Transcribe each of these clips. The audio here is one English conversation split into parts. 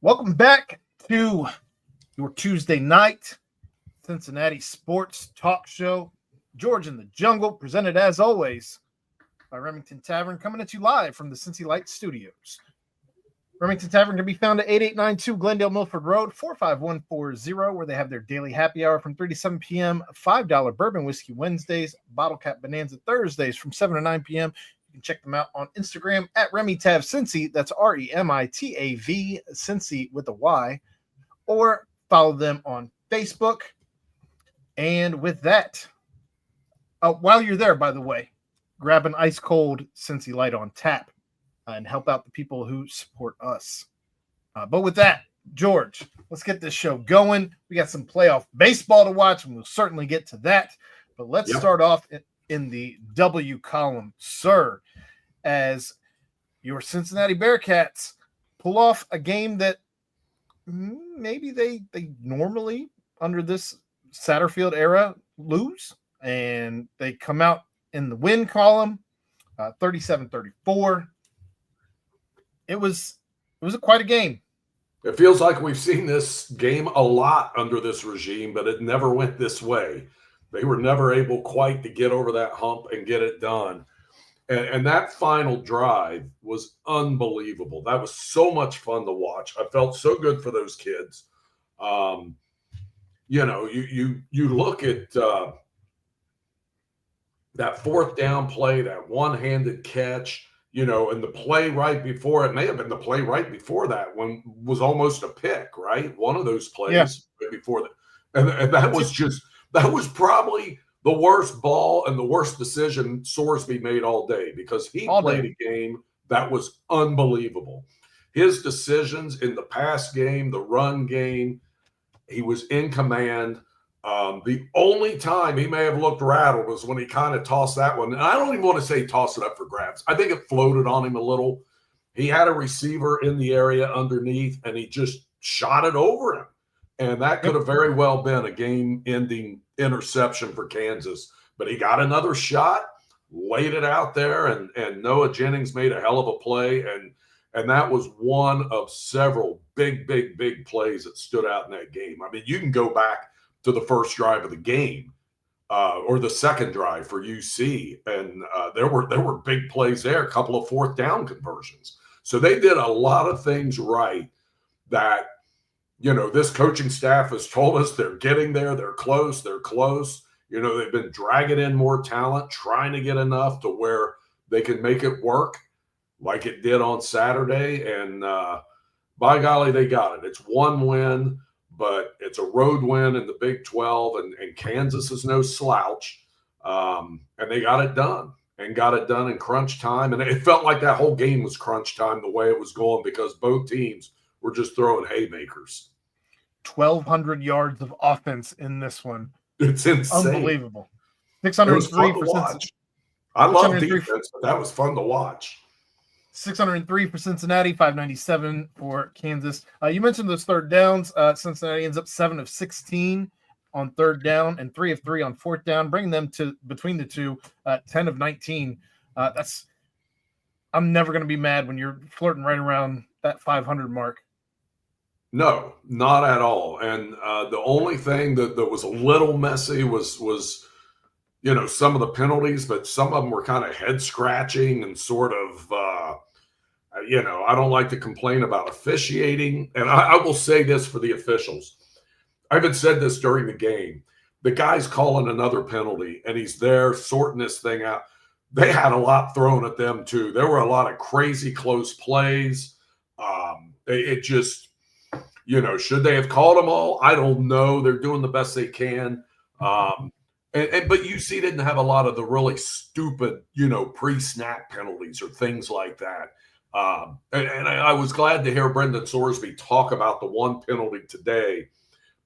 Welcome back to your Tuesday night Cincinnati sports talk show. George in the Jungle, presented as always by Remington Tavern, coming at you live from the Cincy Light Studios. Remington Tavern can be found at 8892 Glendale Milford Road, 45140, where they have their daily happy hour from 3 to 7 p.m., $5 bourbon whiskey Wednesdays, bottle cap bonanza Thursdays from 7 to 9 p.m. You can check them out on Instagram at RemyTavCincy. That's REMITAV, Cincy with a Y, or follow them on Facebook. And with that, while you're there, by the way, grab an ice cold Cincy Light on tap and help out the people who support us. But with that, George, let's get this show going. We got some playoff baseball to watch, and we'll certainly get to that. But let's start off in the W column, sir, as your Cincinnati Bearcats pull off a game that maybe they normally, under this Satterfield era, lose. And they come out in the win column, 37-34. It was quite a game. It feels like we've seen this game a lot under this regime, but it never went this way. They were never able quite to get over that hump and get it done. And that final drive was unbelievable. That was so much fun to watch. I felt so good for those kids. You look at that fourth down play, that one-handed catch, and the play right before, it may have been the play right before that one was almost a pick, right? One of those plays right before that. And that was probably the worst ball and the worst decision Sorsby made all day, because he played a game that was unbelievable. His decisions in the pass game, the run game, he was in command. The only time he may have looked rattled was when he kind of tossed that one. And I don't even want to say toss it up for grabs. I think it floated on him a little. He had a receiver in the area underneath, and he just shot it over him. And that could have very well been a game-ending interception for Kansas. But he got another shot, laid it out there, and Noah Jennings made a hell of a play. And that was one of several big plays that stood out in that game. I mean, you can go back to the first drive of the game or the second drive for UC, and there were big plays there, a couple of fourth down conversions. So they did a lot of things right that, this coaching staff has told us they're getting there. They're close. They've been dragging in more talent, trying to get enough to where they can make it work like it did on Saturday. And by golly, they got it. It's one win, but it's a road win in the Big 12, and Kansas is no slouch. And they got it done in crunch time. And it felt like that whole game was crunch time the way it was going, because both teams were just throwing haymakers. 1,200 yards of offense in this one. It's insane. Unbelievable. 603 for Cincinnati. I love defense, but that was fun to watch. 603 for Cincinnati, 597 for Kansas. You mentioned those third downs. Cincinnati ends up 7 of 16 on third down and 3 of 3 on fourth down, bringing them to, between the two, 10 of 19. I'm never going to be mad when you're flirting right around that 500 mark. No, not at all. And the only thing that was a little messy was some of the penalties, but some of them were kind of head scratching and sort of, I don't like to complain about officiating. And I will say this for the officials. I haven't said this during the game. The guy's calling another penalty, and he's there sorting this thing out. They had a lot thrown at them, too. There were a lot of crazy close plays. It just, should they have called them all? I don't know. They're doing the best they can. But UC didn't have a lot of the really stupid, pre-snap penalties or things like that. And I was glad to hear Brendan Sorsby talk about the one penalty today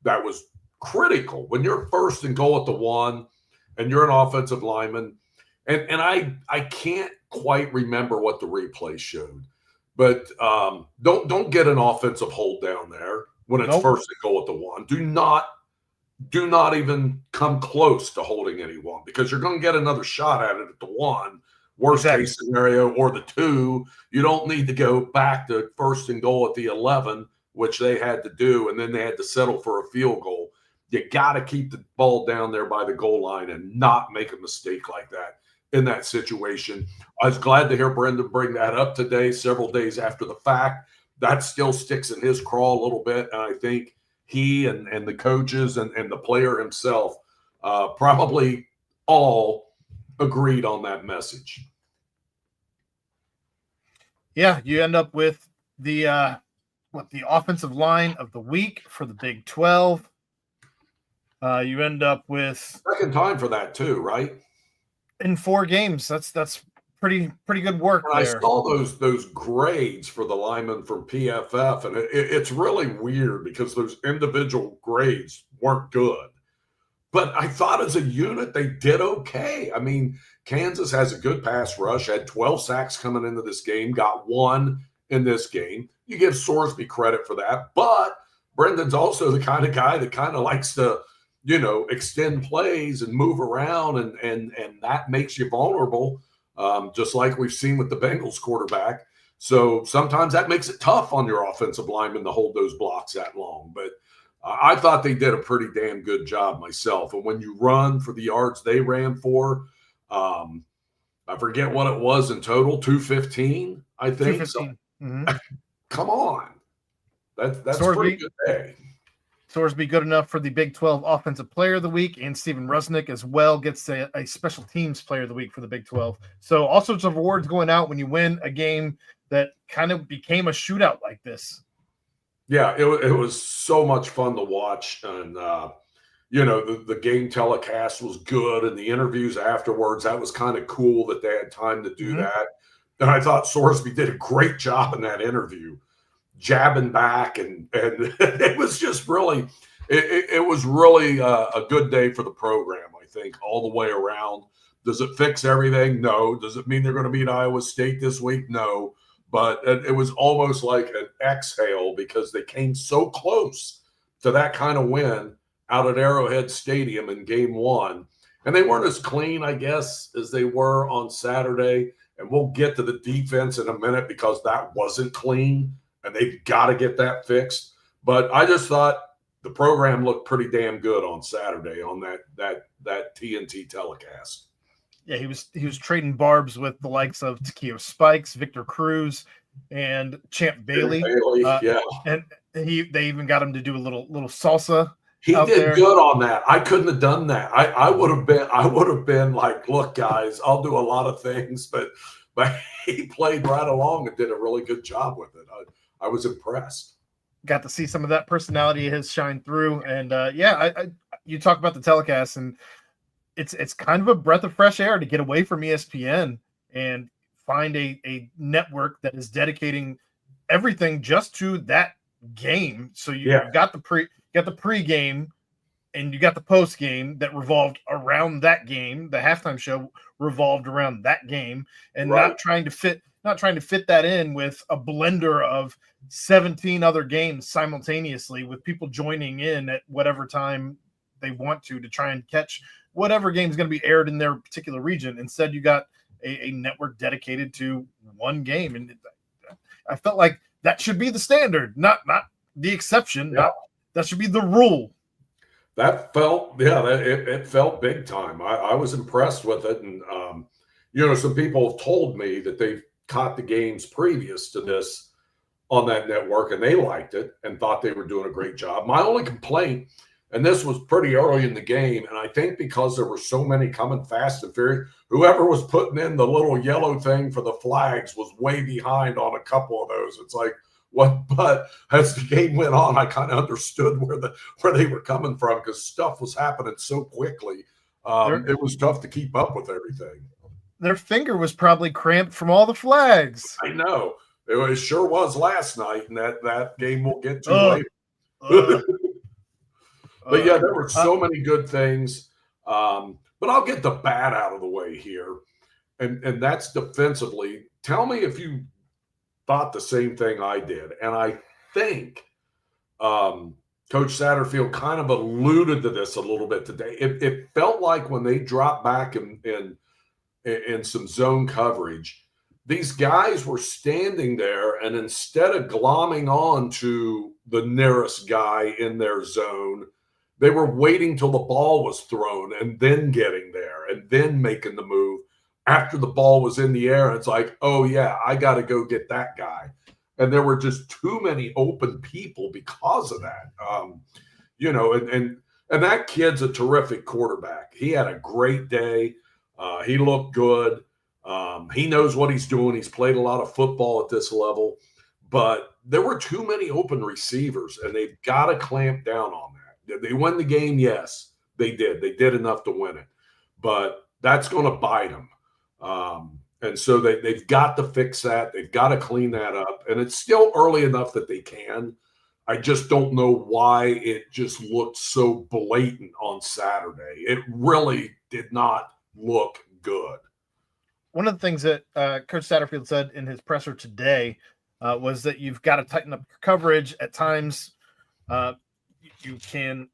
that was critical. When you're first and goal at the one and you're an offensive lineman, and I can't quite remember what the replay showed, but don't get an offensive hold down there when it's first and goal at the one. Do not even come close to holding anyone, because you're going to get another shot at it at the one, worst case scenario, or the two. You don't need to go back to first and goal at the 11 which they had to do, and then they had to settle for a field goal. You got to keep the ball down there by the goal line and not make a mistake like that in that situation. I was glad to hear Brendan bring that up today, several days after the fact. That still sticks in his craw a little bit, and I think he and the coaches and the player himself probably all agreed on that message. Yeah, you end up with the offensive line of the week for the Big 12. You end up with second time for that too, right? In 4 games. That's pretty good work and there. I saw those grades for the linemen from PFF, and it's really weird because those individual grades weren't good. But I thought as a unit they did okay. I mean, Kansas has a good pass rush, had 12 sacks coming into this game, got 1 in this game. You give Sorsby credit for that, but Brendan's also the kind of guy that kind of likes to, extend plays and move around, and that makes you vulnerable, just like we've seen with the Bengals quarterback. So sometimes that makes it tough on your offensive linemen to hold those blocks that long. But I thought they did a pretty damn good job myself. And when you run for the yards they ran for, I forget what it was in total, 215, I think. 215. So, come on. That's a pretty good day. Sorsby good enough for the Big 12 Offensive Player of the Week, and Steven Rusnick as well gets a Special Teams Player of the Week for the Big 12. So all sorts of awards going out when you win a game that kind of became a shootout like this. Yeah, it was so much fun to watch, and the game telecast was good, and the interviews afterwards, that was kind of cool that they had time to do that. And I thought Sorsby did a great job in that interview, jabbing back, and it was just really, it was really a good day for the program, I think, all the way around. Does it fix everything? No. Does it mean they're going to beat Iowa State this week? No. But it was almost like an exhale because they came so close to that kind of win out at Arrowhead Stadium in game 1. And they weren't as clean, I guess, as they were on Saturday. And we'll get to the defense in a minute because that wasn't clean, and they've got to get that fixed. But I just thought the program looked pretty damn good on Saturday on that TNT telecast. Yeah, he was trading barbs with the likes of Takeo Spikes, Victor Cruz, and Champ Bailey. Yeah, and they even got him to do a little salsa. He did good on that. I couldn't have done that. I would have been like, look, guys, I'll do a lot of things, but he played right along and did a really good job with it. I was impressed. Got to see some of that personality of his shine through, and you talk about the telecast, and it's kind of a breath of fresh air to get away from ESPN and find a network that is dedicating everything just to that game. So you got the pregame and you got the postgame that revolved around that game. The halftime show revolved around that game, and not trying to fit that in with a blender of 17 other games simultaneously with people joining in at whatever time they want to try and catch whatever game is going to be aired in their particular region. Instead, you got a network dedicated to one game. And I felt like that should be the standard, not the exception. Yeah. That should be the rule. That felt, it felt big time. I was impressed with it. And, some people have told me that they've caught the games previous to this on that network, and they liked it and thought they were doing a great job. My only complaint, and this was pretty early in the game, and I think because there were so many coming fast and furious, whoever was putting in the little yellow thing for the flags was way behind on a couple of those. It's like, what? But as the game went on, I kind of understood where they were coming from because stuff was happening so quickly. It was tough to keep up with everything. Their finger was probably cramped from all the flags. I know. It sure was last night, and that game we'll get to later. But yeah, there were so many good things. But I'll get the bad out of the way here. And that's defensively. Tell me if you thought the same thing I did. And I think Coach Satterfield kind of alluded to this a little bit today. It felt like when they dropped back in some zone coverage, these guys were standing there, and instead of glomming on to the nearest guy in their zone, they were waiting till the ball was thrown and then getting there and then making the move after the ball was in the air. It's like, oh, yeah, I got to go get that guy. And there were just too many open people because of that. And that kid's a terrific quarterback. He had a great day. He looked good. He knows what he's doing. He's played a lot of football at this level. But there were too many open receivers, and they've got to clamp down on that. Did they win the game? Yes, they did. They did enough to win it. But that's going to bite them. And so they've got to fix that. They've got to clean that up. And it's still early enough that they can. I just don't know why it just looked so blatant on Saturday. It really did not look good. One of the things that Coach Satterfield said in his presser today was that you've got to tighten up your coverage. At times, you can,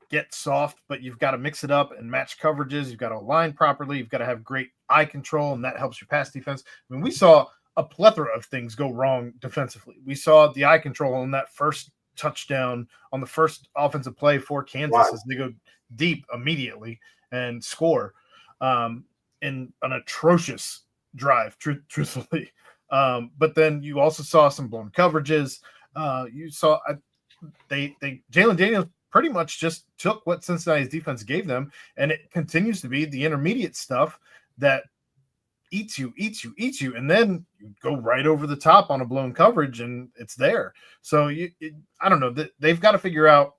get soft, but you've got to mix it up and match coverages. You've got to align properly. You've got to have great eye control, and that helps your pass defense. I mean, we saw a plethora of things go wrong defensively. We saw the eye control on that first touchdown on the first offensive play for Kansas as they go deep immediately and score in an atrocious drive, truthfully. But then you also saw some blown coverages. You saw Jalen Daniels pretty much just took what Cincinnati's defense gave them, and it continues to be the intermediate stuff that eats you, and then you go right over the top on a blown coverage, and it's there. So I don't know. They've got to figure out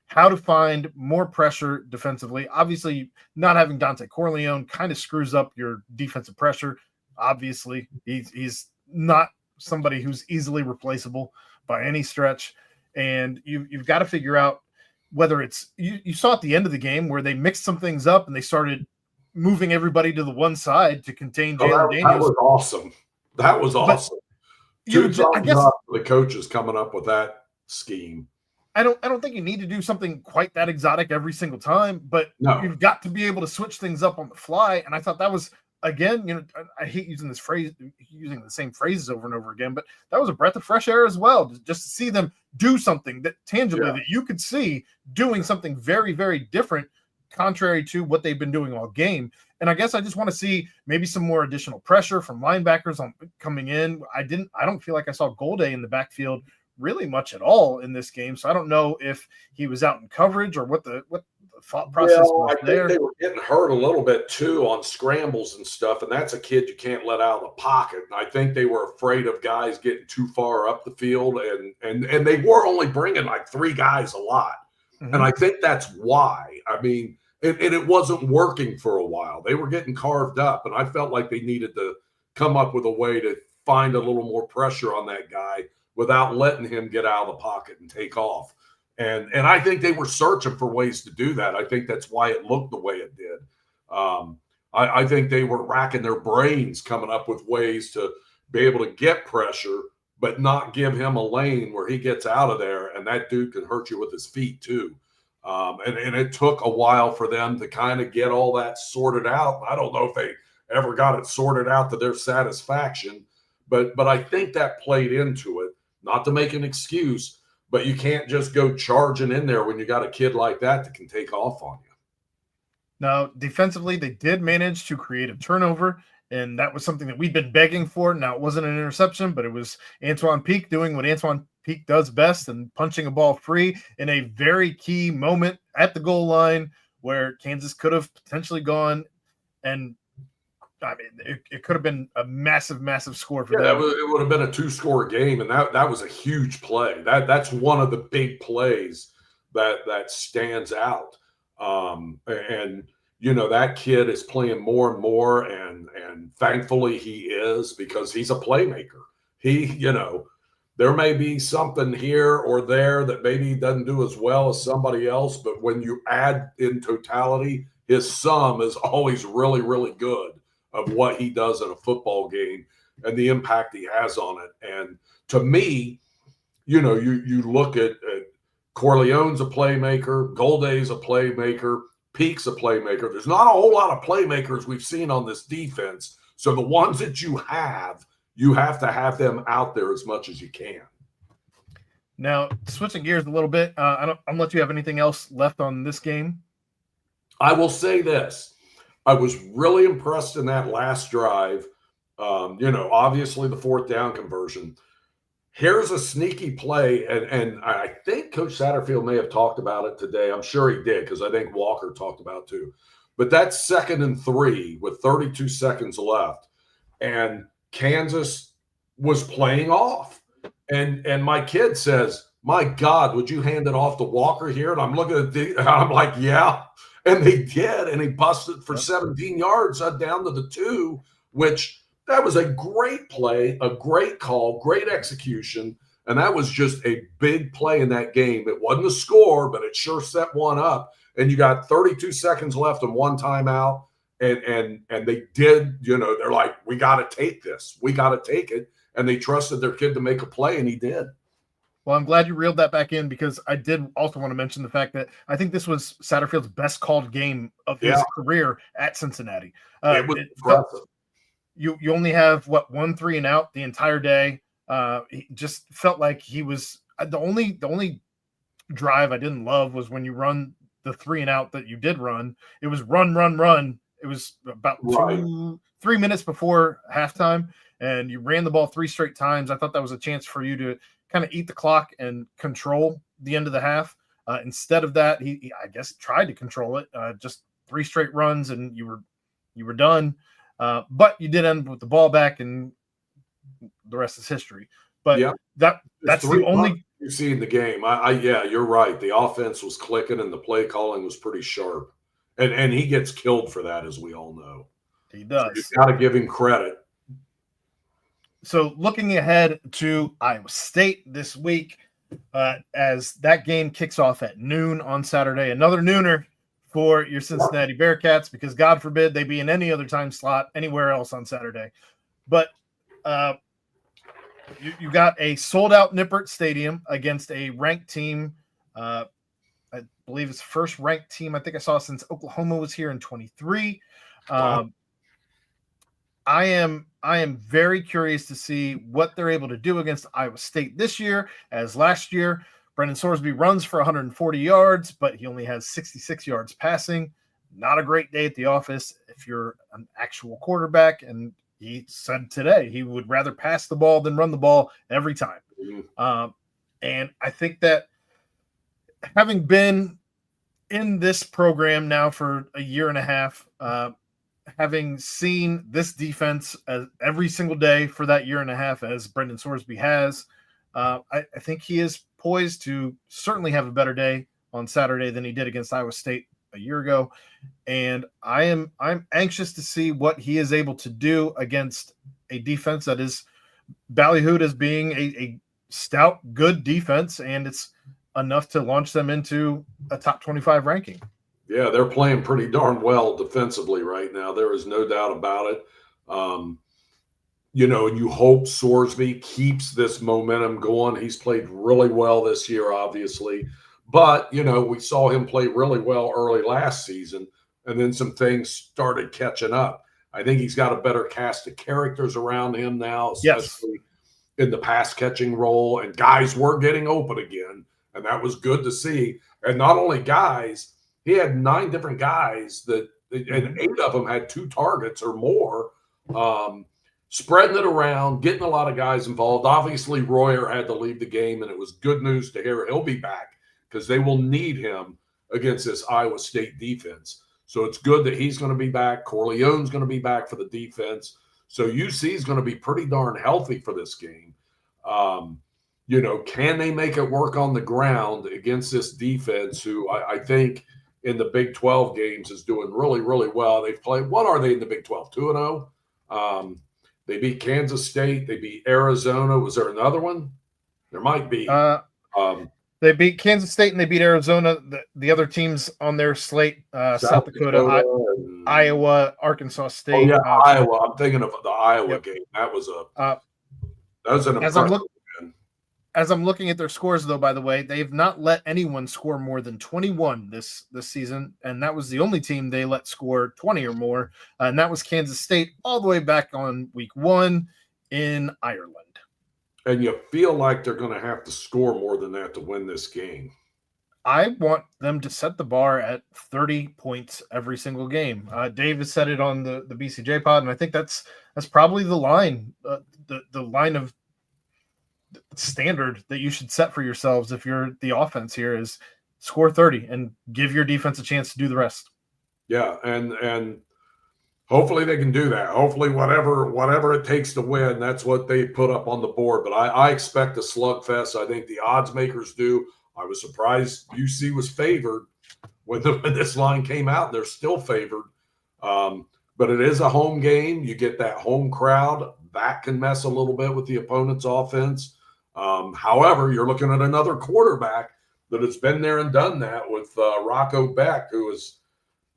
how to find more pressure defensively. Obviously, not having Dante Corleone kind of screws up your defensive pressure. Obviously, he's not somebody who's easily replaceable by any stretch, and you've got to figure out whether it's you saw at the end of the game where they mixed some things up and they started moving everybody to the one side to contain Jalen Daniels. That was awesome. That was awesome. I guess the coaches coming up with that scheme. I don't think you need to do something quite that exotic every single time, but you've got to be able to switch things up on the fly. And I thought that was, again, I hate using this phrase, using the same phrases over and over again, but that was a breath of fresh air as well, just to see them do something that tangibly that you could see doing something very, very different, contrary to what they've been doing all game. And I guess I just want to see maybe some more additional pressure from linebackers on coming in. I don't feel like I saw Golday in the backfield really much at all in this game. So I don't know if he was out in coverage or what the thought process was there. I think they were getting hurt a little bit too on scrambles and stuff, and that's a kid you can't let out of the pocket. And I think they were afraid of guys getting too far up the field, and they were only bringing like 3 guys a lot. Mm-hmm. And I think that's why. I mean, and it wasn't working for a while. They were getting carved up, and I felt like they needed to come up with a way to find a little more pressure on that guy without letting him get out of the pocket and take off. And I think they were searching for ways to do that. I think that's why it looked the way it did. I think they were racking their brains coming up with ways to be able to get pressure, but not give him a lane where he gets out of there, and that dude can hurt you with his feet too. And it took a while for them to kind of get all that sorted out. I don't know if they ever got it sorted out to their satisfaction, but I think that played into it. Not to make an excuse, but you can't just go charging in there when you got a kid like that can take off on you. Now, defensively, they did manage to create a turnover, and that was something that we'd been begging for. Now, it wasn't an interception, but it was Antoine Peak doing what Antoine Peak does best and punching a ball free in a very key moment at the goal line where Kansas could have potentially gone, and I mean, it could have been a massive, massive score for them. It would have been a 2-score game, and that was a huge play. That's one of the big plays that stands out. And that kid is playing more and more, and thankfully he is, because he's a playmaker. There may be something here or there that maybe he doesn't do as well as somebody else, but when you add in totality, his sum is always really, really good of what he does in a football game and the impact he has on it. And to me, you look at Corleone's a playmaker, Golday's a playmaker, Peak's a playmaker. There's not a whole lot of playmakers we've seen on this defense. So the ones that you have, you have to have them out there as much as you can. Now, switching gears a little bit, I'll let you have anything else left on this game. I will say this. I was really impressed in that last drive. Obviously the fourth down conversion. Here's a sneaky play, and I think Coach Satterfield may have talked about it today. I'm sure he did, because I think Walker talked about it too. But that's 2nd and 3 with 32 seconds left, and Kansas was playing off. And my kid says, "My God, would you hand it off to Walker here?" And I'm looking at I'm like, "Yeah." And they did, and he busted for 17 yards down to the 2, which that was a great play, a great call, great execution, and that was just a big play in that game. It wasn't a score, but it sure set one up. And you got 32 seconds left and one timeout, and they did. They're like, "We got to take this. We got to take it." And they trusted their kid to make a play, and he did. Well, I'm glad you reeled that back in, because I did also want to mention the fact that I think this was Satterfield's best called game of his career at Cincinnati. It was impressive. You only have, 1 3 and out the entire day. He just felt like he was the only drive I didn't love was when you run the 3 and out that you did run. It was run. It was about 3 minutes before halftime, and you ran the ball 3 straight times. I thought that was a chance for you to kind of eat the clock and control the end of the half. Instead of that, he I guess tried to control it. Just 3 straight runs, and you were done. But you did end with the ball back, and the rest is history. But that's the only you see in the game. Yeah, you're right. The offense was clicking, and the play calling was pretty sharp. And he gets killed for that, as we all know. He does. So you got to give him credit. So looking ahead to Iowa State this week, as that game kicks off at noon on Saturday, another nooner for your Cincinnati Bearcats, because God forbid they be in any other time slot anywhere else on Saturday. But you got a sold-out Nippert Stadium against a ranked team. I believe it's the first ranked team I think I saw since Oklahoma was here in 23. Wow. I am very curious to see what they're able to do against Iowa State this year, as last year Brendan Sorsby runs for 140 yards, but he only has 66 yards passing. Not a great day at the office if you're an actual quarterback, and he said today he would rather pass the ball than run the ball every time. Mm-hmm. And I think that, having been in this program now for a year and a half, having seen this defense every single day for that year and a half, as Brendan Sorsby has, I think he is poised to certainly have a better day on Saturday than he did against Iowa State a year ago. And I'm anxious to see what he is able to do against a defense that is ballyhooed as being a stout, good defense, and it's enough to launch them into a top 25 ranking. Yeah, they're playing pretty darn well defensively right now. There is no doubt about it. You hope Sorsby keeps this momentum going. He's played really well this year, obviously. But, we saw him play really well early last season, and then some things started catching up. I think he's got a better cast of characters around him now, especially in the pass-catching role, and guys were getting open again, and that was good to see. And not only guys, he had 9 different guys and 8 of them had 2 targets or more, spreading it around, getting a lot of guys involved. Obviously, Royer had to leave the game, and it was good news to hear he'll be back, because they will need him against this Iowa State defense. So it's good that he's going to be back. Corleone's going to be back for the defense. So UC is going to be pretty darn healthy for this game. Can they make it work on the ground against this defense, who I think in the Big 12 games is doing really, really well? They've played, what are they in the Big 12? 2-0? They beat Kansas State. They beat Arizona. Was there another one? There might be. They beat Kansas State and they beat Arizona. The other teams on their slate, South Dakota, Iowa, Arkansas State. Oh, yeah, Iowa. I'm thinking of the Iowa game. That was an impressive. As I'm looking at their scores, though, by the way, they've not let anyone score more than 21 this season, and that was the only team they let score 20 or more, and that was Kansas State all the way back on week 1 in Ireland. And you feel like they're going to have to score more than that to win this game. I want them to set the bar at 30 points every single game. Dave has said it on the BCJ pod, and I think that's probably the line, the line of standard that you should set for yourselves if you're the offense here is score 30 and give your defense a chance to do the rest. Yeah, and hopefully they can do that. Hopefully whatever it takes to win, that's what they put up on the board. But I expect a slugfest. I think the odds makers do. I was surprised UC was favored when this line came out. They're still favored. But it is a home game. You get that home crowd. That can mess a little bit with the opponent's offense. However, you're looking at another quarterback that has been there and done that with Rocco Beck, who is,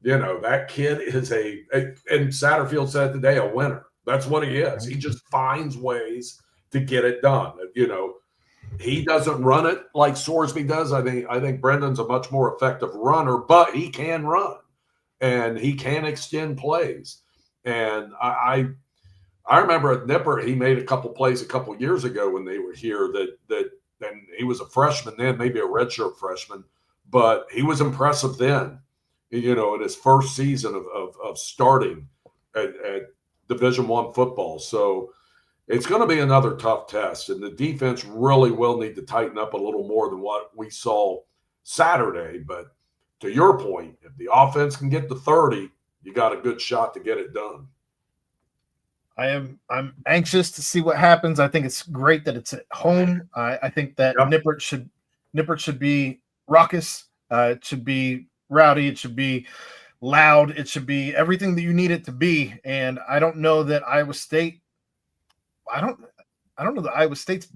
that kid is and Satterfield said today, a winner. That's what he is. He just finds ways to get it done. He doesn't run it like Sorsby does. I think Brendan's a much more effective runner, but he can run and he can extend plays. And I remember at Nippert, he made a couple plays a couple years ago when they were here that and he was a freshman then, maybe a redshirt freshman, but he was impressive then, in his first season of starting at Division I football. So it's going to be another tough test, and the defense really will need to tighten up a little more than what we saw Saturday. But to your point, if the offense can get to 30, you got a good shot to get it done. I'm anxious to see what happens. I think it's great that it's at home. I think that Nippert should be raucous. It should be rowdy. It should be loud. It should be everything that you need it to be. And I don't know that Iowa State. I don't know that Iowa State's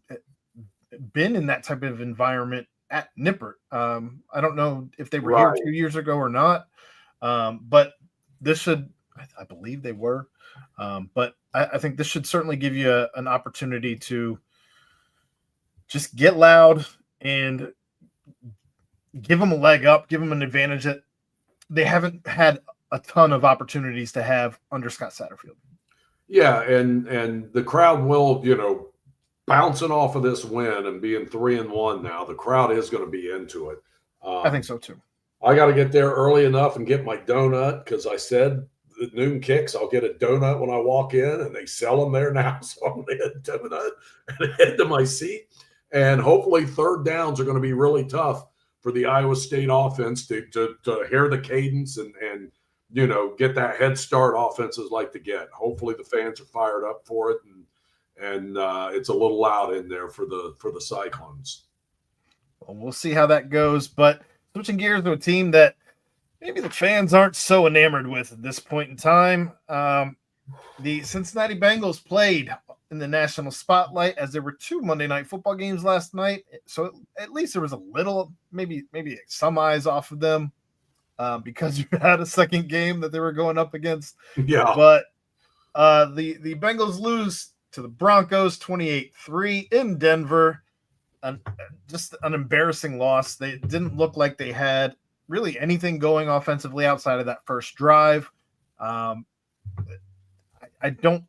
been in that type of environment at Nippert. I don't know if they were here 2 years ago or not. But this should, I believe they were. But I think this should certainly give you an opportunity to just get loud and give them a leg up, give them an advantage that they haven't had a ton of opportunities to have under Scott Satterfield. Yeah, and the crowd will, bouncing off of this win and being 3-1 now, the crowd is going to be into it. I think so too. I got to get there early enough and get my donut because I said the noon kicks, I'll get a donut when I walk in, and they sell them there now. So I'm going to get a donut and head to my seat. And hopefully third downs are going to be really tough for the Iowa State offense to hear the cadence and get that head start offenses like to get. Hopefully the fans are fired up for it, and it's a little loud in there for the Cyclones. Well, we'll see how that goes. But switching gears to a team that maybe the fans aren't so enamored with at this point in time, the Cincinnati Bengals played in the national spotlight as there were 2 Monday Night Football games last night. So at least there was a little, maybe some eyes off of them. Because you had a second game that they were going up against. Yeah. But the Bengals lose to the Broncos 28-3 in Denver. Just an embarrassing loss. They didn't look like they had really anything going offensively outside of that first drive. I turned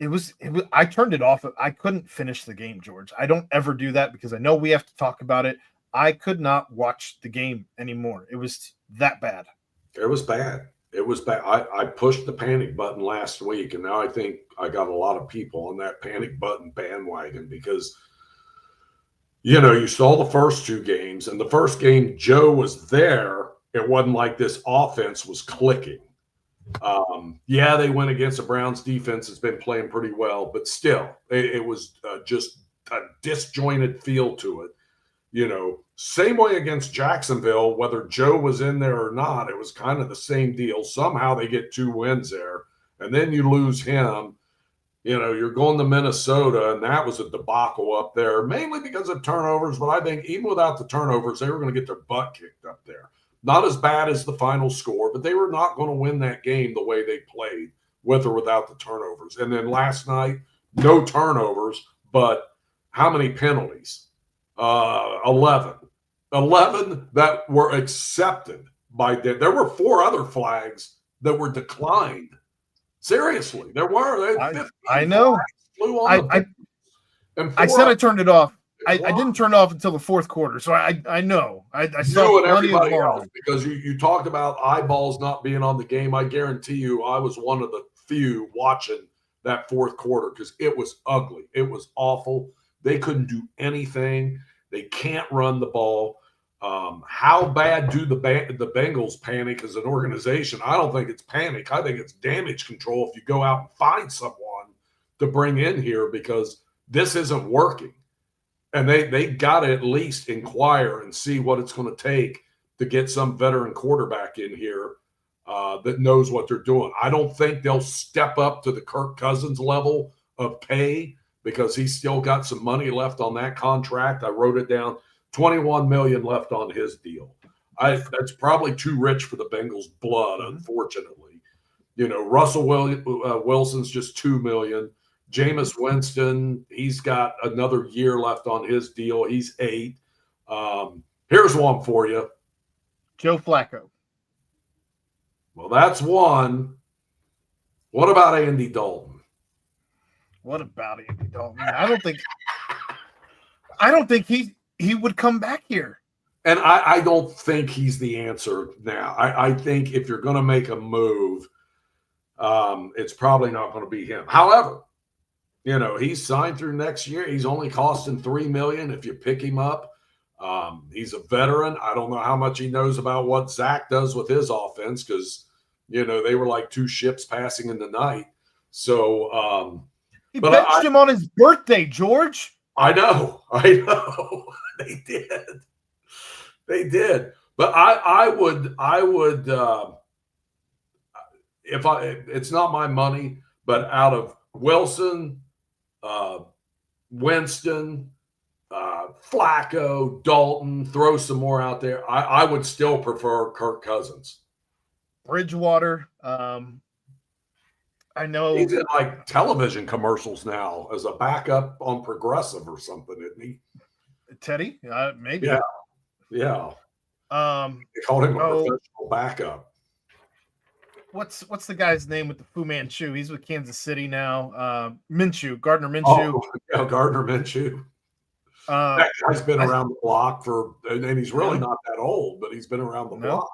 it off. I couldn't finish the game, George. I don't ever do that because I know we have to talk about it. I could not watch the game anymore. It was that bad. It was bad. It was bad. I pushed the panic button last week, and now I think I got a lot of people on that panic button bandwagon because, you saw the first 2 games, and the first game Joe was there. It wasn't like this offense was clicking. They went against the Browns defense has been playing pretty well, but still, it was just a disjointed feel to it. Same way against Jacksonville, whether Joe was in there or not, it was kind of the same deal. Somehow they get 2 wins there, and then you lose him. You're going to Minnesota, and that was a debacle up there, mainly because of turnovers. But I think even without the turnovers, they were going to get their butt kicked up there. Not as bad as the final score, but they were not going to win that game the way they played, with or without the turnovers. And then last night, no turnovers, but how many penalties? 11 that were accepted by there were 4 other flags that were declined. Seriously, there were. I know. Flew on I said I turned it off. I didn't turn it off until the fourth quarter, so I know. I saw you and plenty everybody of else, because you talked about eyeballs not being on the game. I guarantee you I was one of the few watching that fourth quarter because it was ugly. It was awful. They couldn't do anything. They can't run the ball. How bad do the Bengals panic as an organization? I don't think it's panic. I think it's damage control if you go out and find someone to bring in here because this isn't working. And they got to at least inquire and see what it's going to take to get some veteran quarterback in here that knows what they're doing. I don't think they'll step up to the Kirk Cousins level of pay because he's still got some money left on that contract. I wrote it down, $21 million left on his deal. That's probably too rich for the Bengals' blood, unfortunately. Russell Wilson's just $2 million. Jameis Winston, he's got another year left on his deal. He's $8 million. Here's one for you. Joe Flacco. Well, that's one. What about Andy Dalton? What about Andy Dalton? I don't think he would come back here. And I don't think he's the answer now. I think if you're going to make a move, it's probably not going to be him. However, he's signed through next year. He's only costing $3 million if you pick him up. He's a veteran. I don't know how much he knows about what Zach does with his offense because, they were like two ships passing in the night. So he benched him on his birthday, George. I know. They did. But I would it's not my money, but out of Wilson, Winston, Flacco, Dalton, throw some more out there. I would still prefer Kirk Cousins. Bridgewater. I know he's in like television commercials now as a backup on Progressive or something, isn't he? Teddy, maybe. Yeah. They called him a professional backup. What's the guy's name with the Fu Manchu? He's with Kansas City now. Gardner Minshew. Oh, yeah, Gardner Minshew. That guy's been around the block and he's really not that old, but he's been around the block.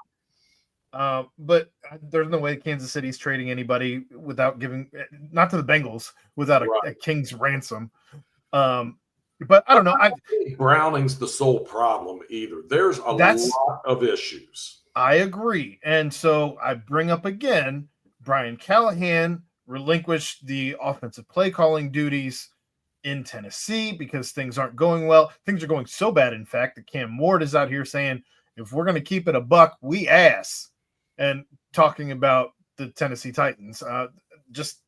But there's no way Kansas City's trading anybody without giving, not to the Bengals, without a king's ransom. But I don't know. Browning's the sole problem either. There's a lot of issues. I agree. And so I bring up again, Brian Callahan relinquished the offensive play calling duties in Tennessee because things aren't going well. Things are going so bad, in fact, that Cam Ward is out here saying, if we're going to keep it a buck, we ass. And talking about the Tennessee Titans.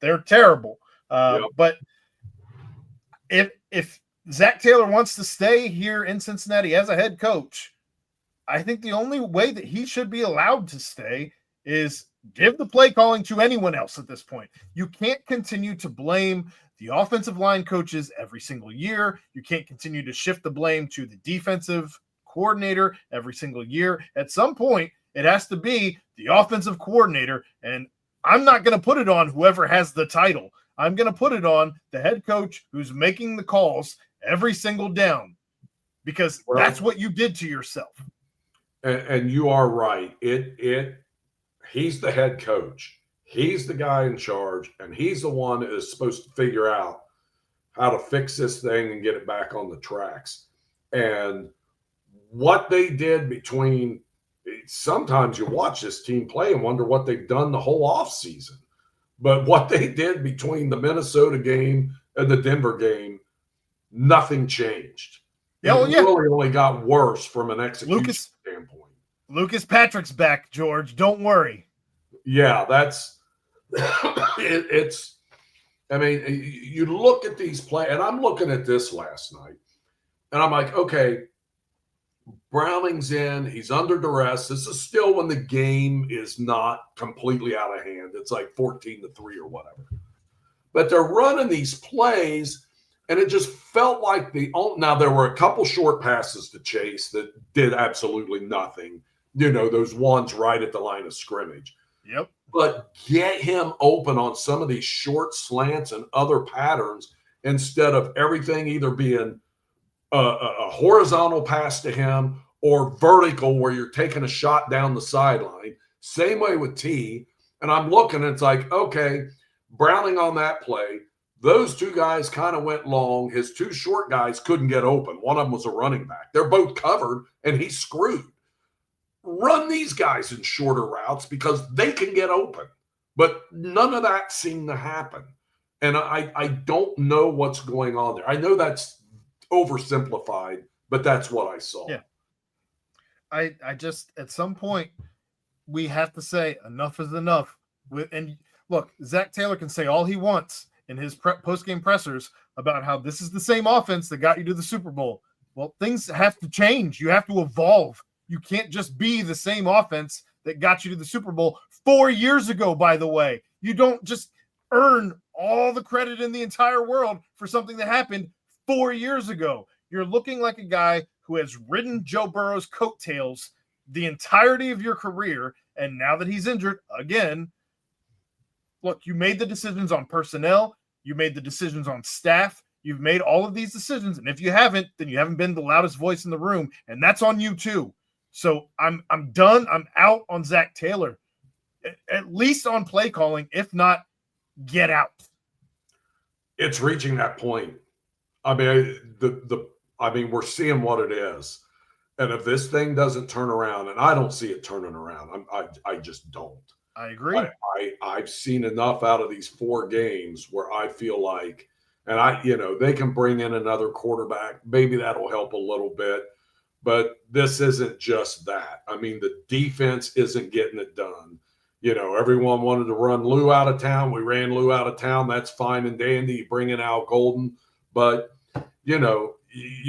They're terrible. But if Zach Taylor wants to stay here in Cincinnati as a head coach, I think the only way that he should be allowed to stay is give the play calling to anyone else at this point. You can't continue to blame the offensive line coaches every single year. You can't continue to shift the blame to the defensive coordinator every single year. At some point, it has to be the offensive coordinator, and I'm not going to put it on whoever has the title. I'm going to put it on the head coach who's making the calls every single down because that's what you did to yourself. And you are right. He's the head coach. He's the guy in charge, and he's the one that is supposed to figure out how to fix this thing and get it back on the tracks. And what they did between – sometimes you watch this team play and wonder what they've done the whole offseason. But what they did between the Minnesota game and the Denver game, nothing changed. It really only got worse from an execution standpoint. Lucas Patrick's back, George. Don't worry. Yeah, that's it's. I mean, you look at these plays, and I'm looking at this last night, and I'm like, okay, Browning's in. He's under duress. This is still when the game is not completely out of hand. It's like 14-3 or whatever. But they're running these plays, and it just felt like now there were a couple short passes to Chase that did absolutely nothing. Those ones right at the line of scrimmage. Yep. But get him open on some of these short slants and other patterns, instead of everything either being a horizontal pass to him or vertical where you're taking a shot down the sideline. Same way with T. And I'm looking, and it's like, okay, Browning on that play, those two guys kind of went long. His two short guys couldn't get open. One of them was a running back. They're both covered, and he's screwed. Run these guys in shorter routes because they can get open. But none of that seemed to happen. And I don't know what's going on there. I know that's oversimplified, but that's what I saw. Yeah. I just, at some point, we have to say enough is enough. And look, Zach Taylor can say all he wants in his post-game pressers about how this is the same offense that got you to the Super Bowl. Well, things have to change. You have to evolve. You can't just be the same offense that got you to the Super Bowl 4 years ago, by the way. You don't just earn all the credit in the entire world for something that happened 4 years ago. You're looking like a guy who has ridden Joe Burrow's coattails the entirety of your career, and now that he's injured again, look, you made the decisions on personnel, you made the decisions on staff, you've made all of these decisions, and if you haven't, then you haven't been the loudest voice in the room, and that's on you too. So I'm done. I'm out on Zach Taylor, at least on play calling. If not, get out. It's reaching that point. I mean, we're seeing what it is, and if this thing doesn't turn around, and I don't see it turning around, I just don't. I agree. I've seen enough out of these 4 games where I feel like, and they can bring in another quarterback. Maybe that'll help a little bit. But this isn't just that. I mean, the defense isn't getting it done. Everyone wanted to run Lou out of town. We ran Lou out of town. That's fine and dandy. You bring in Al Golden. But, you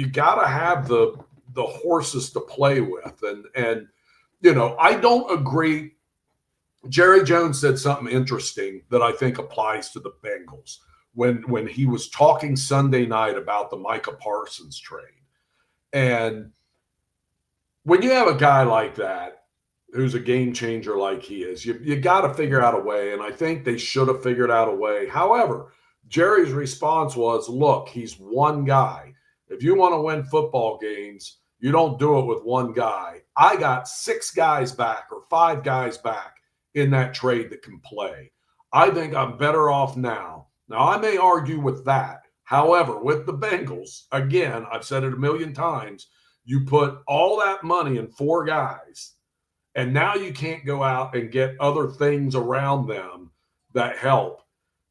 got to have the horses to play with. And I don't agree. Jerry Jones said something interesting that I think applies to the Bengals when he was talking Sunday night about the Micah Parsons trade. And when you have a guy like that, who's a game changer like he is, you got to figure out a way, and I think they should have figured out a way. However, Jerry's response was, look, he's one guy. If you want to win football games, you don't do it with one guy. I got 6 guys back or 5 guys back in that trade that can play. I think I'm better off now. Now, I may argue with that. However, with the Bengals, again, I've said it a million times, you put all that money in 4 guys, and now you can't go out and get other things around them that help.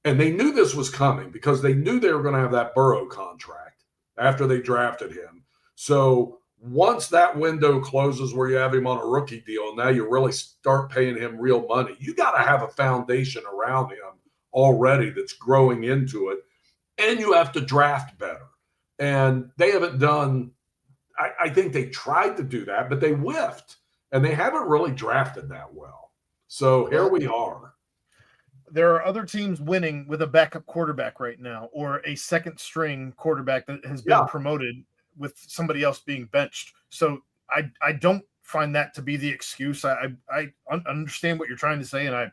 And they knew this was coming because they knew they were going to have that Burrow contract after they drafted him. So once that window closes where you have him on a rookie deal, and now you really start paying him real money, you got to have a foundation around him already that's growing into it, and you have to draft better. And they haven't done – I think they tried to do that, but they whiffed, and they haven't really drafted that well. So here we are. There are other teams winning with a backup quarterback right now, or a second-string quarterback that has been promoted with somebody else being benched. So I don't find that to be the excuse. I understand what you're trying to say, and I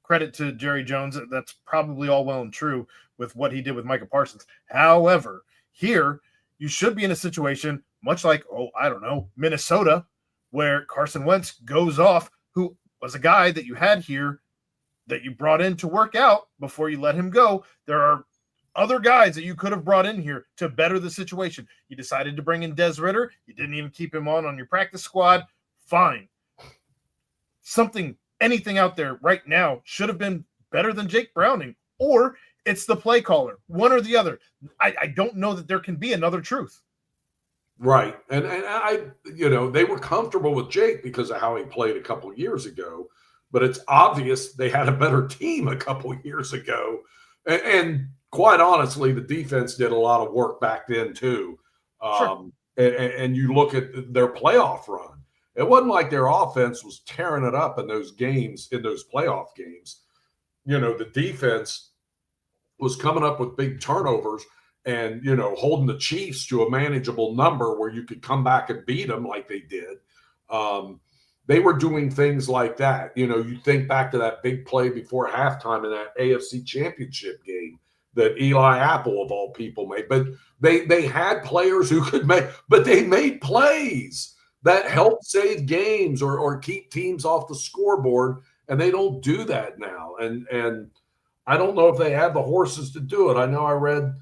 credit to Jerry Jones. That's probably all well and true with what he did with Micah Parsons. However, here – you should be in a situation much like, Minnesota, where Carson Wentz goes off, who was a guy that you had here that you brought in to work out before you let him go. There are other guys that you could have brought in here to better the situation. You decided to bring in Des Ridder. You didn't even keep him on your practice squad. Fine. Anything out there right now should have been better than Jake Browning, or it's the play caller, one or the other. I don't know that there can be another truth. Right. And they were comfortable with Jake because of how he played a couple of years ago, but it's obvious they had a better team a couple of years ago. And quite honestly, the defense did a lot of work back then too. Sure. And you look at their playoff run. It wasn't like their offense was tearing it up in those games, in those playoff games. The defense was coming up with big turnovers and, holding the Chiefs to a manageable number where you could come back and beat them like they did. They were doing things like that. You think back to that big play before halftime in that AFC Championship game that Eli Apple of all people made. But they had players who could make, but they made plays that help save games or keep teams off the scoreboard, and they don't do that now. And I don't know if they have the horses to do it. I know I read,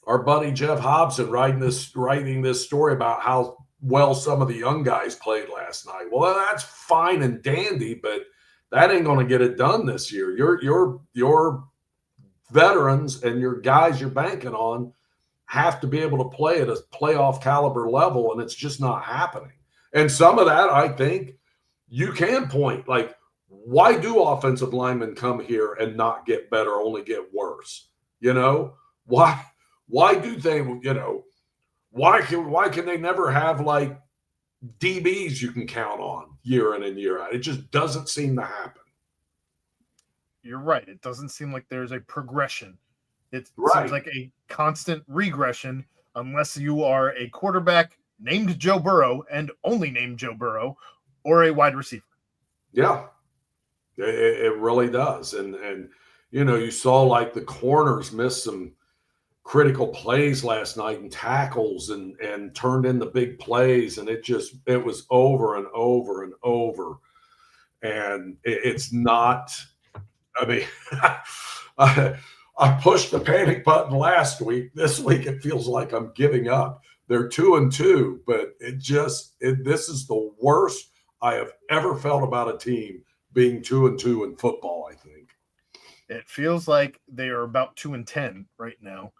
our buddy Jeff Hobson writing this story about how well some of the young guys played last night. Well, that's fine and dandy, but that ain't going to get it done this year. Your veterans and your guys you're banking on have to be able to play at a playoff caliber level, and it's just not happening. And some of that, I think, you can point, like, why do offensive linemen come here and not get better, only get worse? Why do they, why can they never have, like, DBs you can count on year in and year out? It just doesn't seem to happen. You're right. It doesn't seem like there's a progression. It Right. seems like a constant regression unless you are a quarterback named Joe Burrow and only named Joe Burrow, or a wide receiver. Yeah, it really does. And you saw, like, the corners miss some critical plays last night and tackles and turned into big plays, and it was over and over and over. And it's not, I mean, I pushed the panic button last week. This week it feels like I'm giving up. They're 2-2, but this is the worst I have ever felt about a team being 2-2 in football, I think. It feels like they are about 2-10 right now.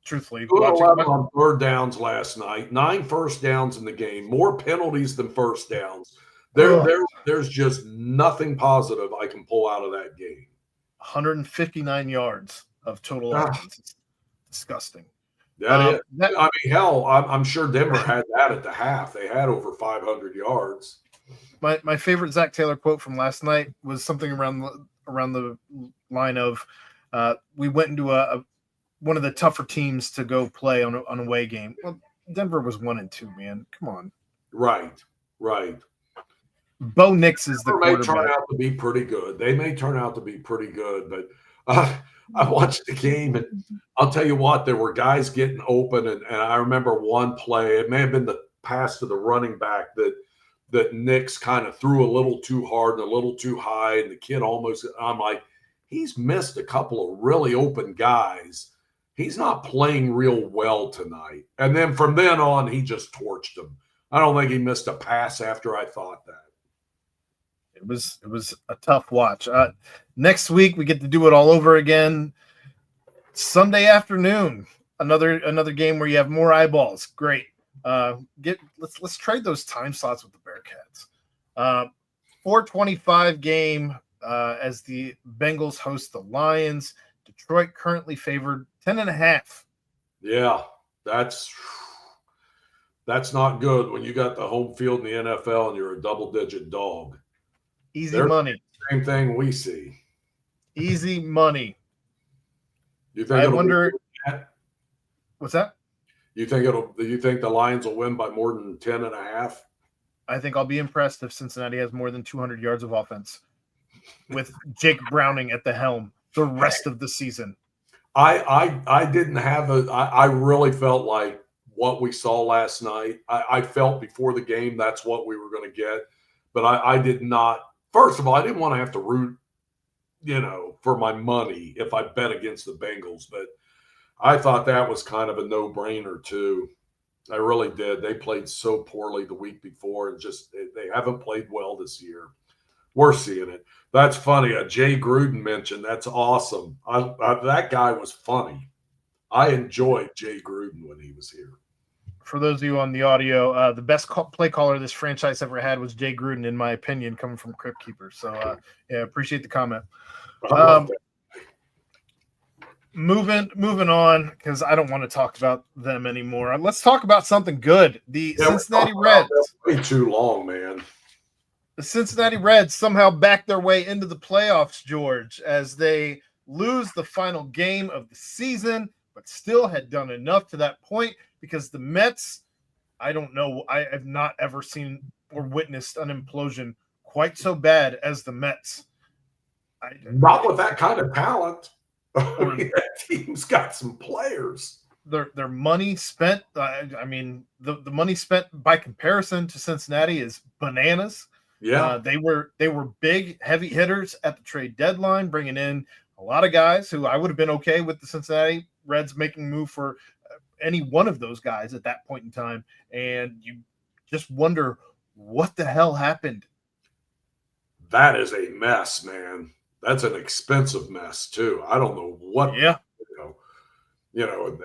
Truthfully, 2-11 on third downs last night, 9 first downs in the game, more penalties than first downs. There's just nothing positive I can pull out of that game. 159 yards of total offense. It's disgusting. I mean, hell, I'm sure Denver had that at the half. They had over 500 yards. My favorite Zach Taylor quote from last night was something around the line of, we went into one of the tougher teams to go play on an away game. Well, Denver was 1-2, man. Come on. Right. Bo Nix is the quarterback. They may turn out to be pretty good. They may turn out to be pretty good, but I watched the game, and I'll tell you what, there were guys getting open, and I remember one play. It may have been the pass to the running back that Nix kind of threw a little too hard and a little too high, and the kid almost – I'm like, he's missed a couple of really open guys. He's not playing real well tonight. And then from then on, he just torched them. I don't think he missed a pass after I thought that. It was a tough watch. Next week we get to do it all over again. Sunday afternoon, another game where you have more eyeballs. Great. Let's trade those time slots with the Bearcats. 4:25 game as the Bengals host the Lions. Detroit currently favored 10.5. Yeah, that's not good when you got the home field in the NFL and you're a double-digit dog. Easy money. Same thing we see. Easy money. You think? I wonder. What's that? You think the Lions will win by more than 10.5? I think I'll be impressed if Cincinnati has more than 200 yards of offense with Jake Browning at the helm the rest of the season. I didn't have I really felt like what we saw last night. I felt before the game that's what we were going to get, but I did not. First of all, I didn't want to have to root, for my money if I bet against the Bengals, but I thought that was kind of a no-brainer too. I really did. They played so poorly the week before, and just they haven't played well this year. We're seeing it. That's funny. Jay Gruden mentioned. That's awesome. That guy was funny. I enjoyed Jay Gruden when he was here. For those of you on the audio, the best play caller this franchise ever had was Jay Gruden, in my opinion, coming from Crypt Keeper. So, appreciate the comment. Moving on, because I don't want to talk about them anymore. Let's talk about something good. The Cincinnati Reds. Way too long, man. The Cincinnati Reds somehow backed their way into the playoffs, George, as they lose the final game of the season, but still had done enough to that point because the Mets, I don't know, I have not ever seen or witnessed an implosion quite so bad as the Mets. Not with that kind of talent. Or That team's got some players. Their money spent. I mean, the money spent by comparison to Cincinnati is bananas. Yeah. They were big, heavy hitters at the trade deadline, bringing in a lot of guys who I would have been okay with the Cincinnati Reds making a move for any one of those guys at that point in time. And you just wonder what the hell happened. That is a mess, man. That's an expensive mess too. I don't know what. Yeah.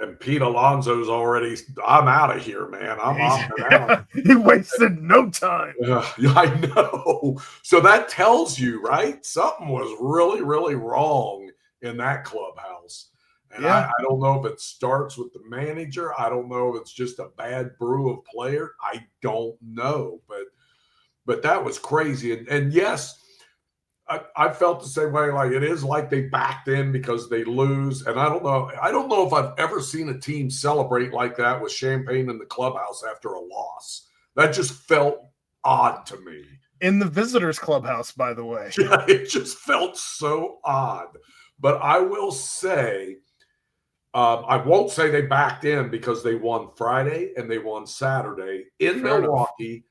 And Pete Alonso's already. I'm out of here, man. I'm opting out. He wasted no time. I know. So that tells you, right? Something was really, really wrong in that clubhouse. And I don't know if it starts with the manager. I don't know if it's just a bad brew of player. I don't know. But that was crazy. And yes, I felt the same way. Like, it is like they backed in because they lose. And I don't know if I've ever seen a team celebrate like that with champagne in the clubhouse after a loss. That just felt odd to me. In the visitors' clubhouse, by the way. Yeah, it just felt so odd. But I will say, I won't say they backed in because they won Friday and they won Saturday in Milwaukee.